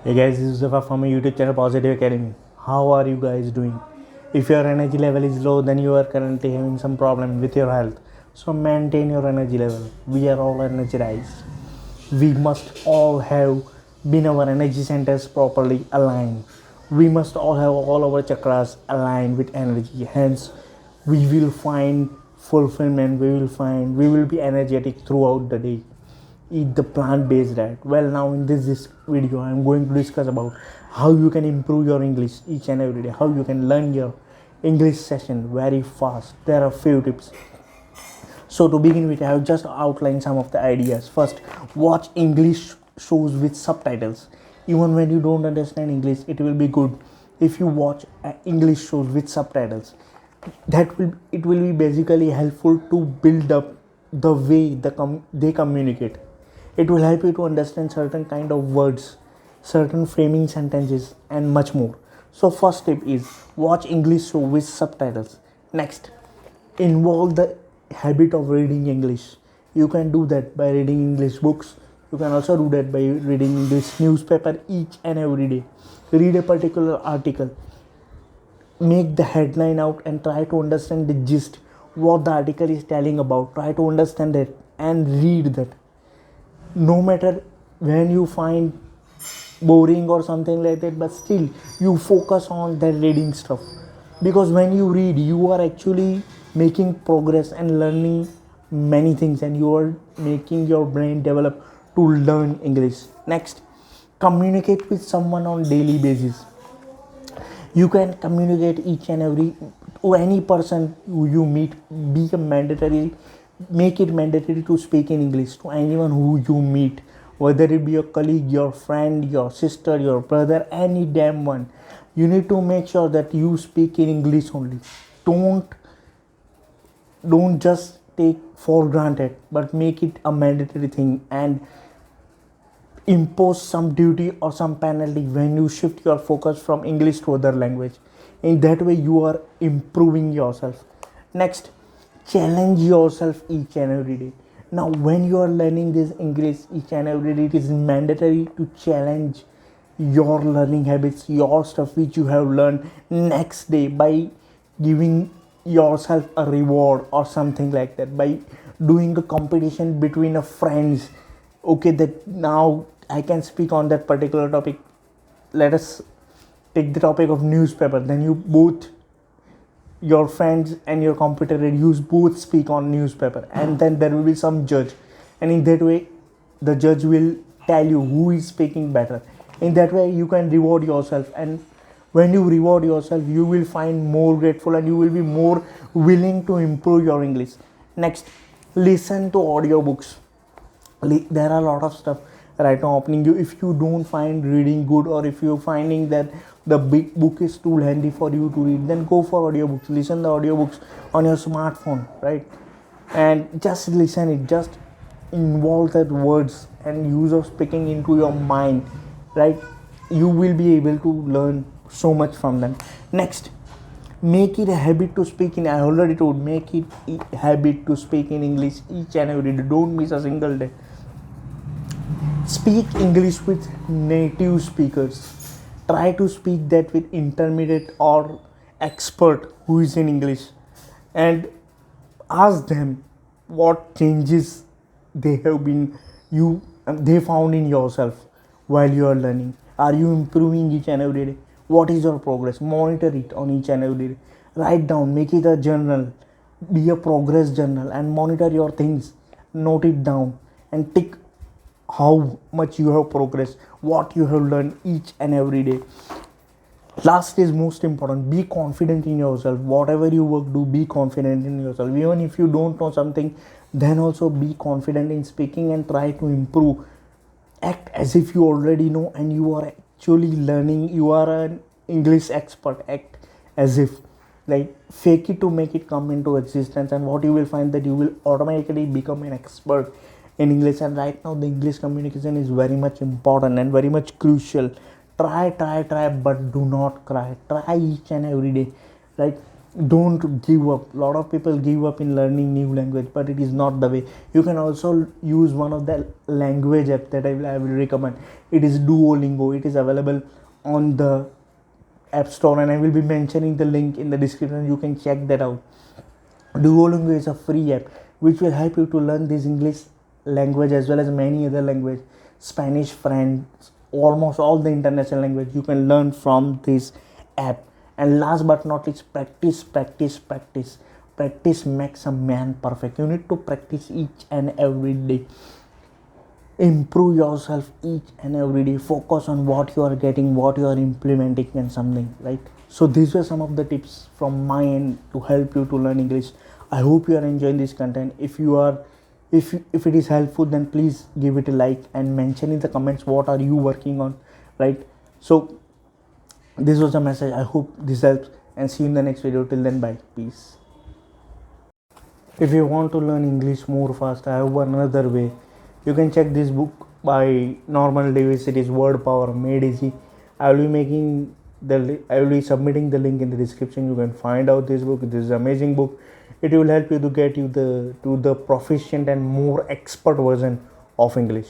Hey guys, this is Zafa from my YouTube channel Positive Academy. How are you guys doing? If your energy level is low, then you are currently having some problem with your health. So maintain your energy level. We are all energized. We must all have been our energy centers properly aligned. We must all have all our chakras aligned with energy. Hence, we will find fulfillment. We will be energetic throughout the day. Eat the plant-based diet. Well, now in this video I'm going to discuss about how you can improve your English each and every day, how you can learn your English session very fast. There are few tips. So to begin with, I have just outlined some of the ideas. First, watch English shows with subtitles. Even when you don't understand English, it will be good if you watch English shows with subtitles. It will be basically helpful to build up the way they communicate. It will help you to understand certain kind of words, certain framing sentences, and much more. So first tip is watch English show with subtitles. Next, involve the habit of reading English. You can do that by reading English books. You can also do that by reading English newspaper each and every day. Read a particular article, make the headline out and try to understand the gist, what the article is telling about. Try to understand it and read that. No matter when you find boring or something like that, but still you focus on that reading stuff, because when you read you are actually making progress and learning many things, and you are making your brain develop to learn English. Next, communicate with someone on daily basis. You can communicate each and every to any person who you meet. Be a mandatory Make it mandatory to speak in English to anyone who you meet, whether it be your colleague, your friend, your sister, your brother, any damn one. You need to make sure that you speak in English only. Don't don't just take for granted, but make it a mandatory thing, and impose some duty or some penalty when you shift your focus from English to other language. In that way you are improving yourself. Next, challenge yourself each and every day. Now when you are learning this English each and every day, it is mandatory to challenge your learning habits, your stuff which you have learned next day, by giving yourself a reward or something like that, by doing a competition between a friends. Okay, that now I can speak on that particular topic. Let us take the topic of newspaper. Then you both, your friends and your competitor, use both speak on newspaper, and then there will be some judge, and in that way the judge will tell you who is speaking better. In that way you can reward yourself, and when you reward yourself you will find more grateful and you will be more willing to improve your English. Next, listen to audiobooks. There are a lot of stuff right now opening you. If you don't find reading good, or if you're finding that the big book is too handy for you to read, then go for audiobooks. Listen the audiobooks on your smartphone, right? And just listen it. Just involve that words and use of speaking into your mind, right? You will be able to learn so much from them. Next, make it a habit to speak in, I already told, make it a habit to speak in English each and every day. Don't miss a single day. Speak English with native speakers. Try to speak that with intermediate or expert who is in English, and ask them what changes they found in yourself while you are learning. Are you improving each and every day? What is your progress? Monitor it on each and every day. Write down, make it a journal, be a progress journal, and monitor your things. Note it down and tick how much you have progressed, what you have learned each and every day. Last is most important, be confident in yourself. Whatever you work, do be confident in yourself. Even if you don't know something, then also be confident in speaking and try to improve. Act as if you already know and you are actually learning. You are an English expert. Act as if, like, fake it to make it come into existence, and what you will find that you will automatically become an expert in English. And right now the English communication is very much important and very much crucial. Try, but do not cry. Try each and every day, right? Don't give up. A lot of people give up in learning new language, but it is not the way. You can also use one of the language app that I will recommend. It is Duolingo. It is available on the app store, and I will be mentioning the link in the description. You can check that out. Duolingo is a free app which will help you to learn this English language as well as many other language, Spanish, French, almost all the international language you can learn from this app. And last but not least, practice, practice, practice. Practice makes a man perfect. You need to practice each and every day. Improve yourself each and every day. Focus on what you are getting, what you are implementing, and something, right? So these were some of the tips from my end to help you to learn English. I hope you are enjoying this content. If it is helpful, then please give it a like and mention in the comments what are you working on, right? So this was a message. I hope this helps, and see you in the next video. Till then, bye, peace. If you want to learn English more fast, I have another way. You can check this book by Norman Davis. It is Word Power Made Easy. I will be submitting the link in the description. You can find out this book. This is an amazing book. It will help you to get you to the proficient and more expert version of English.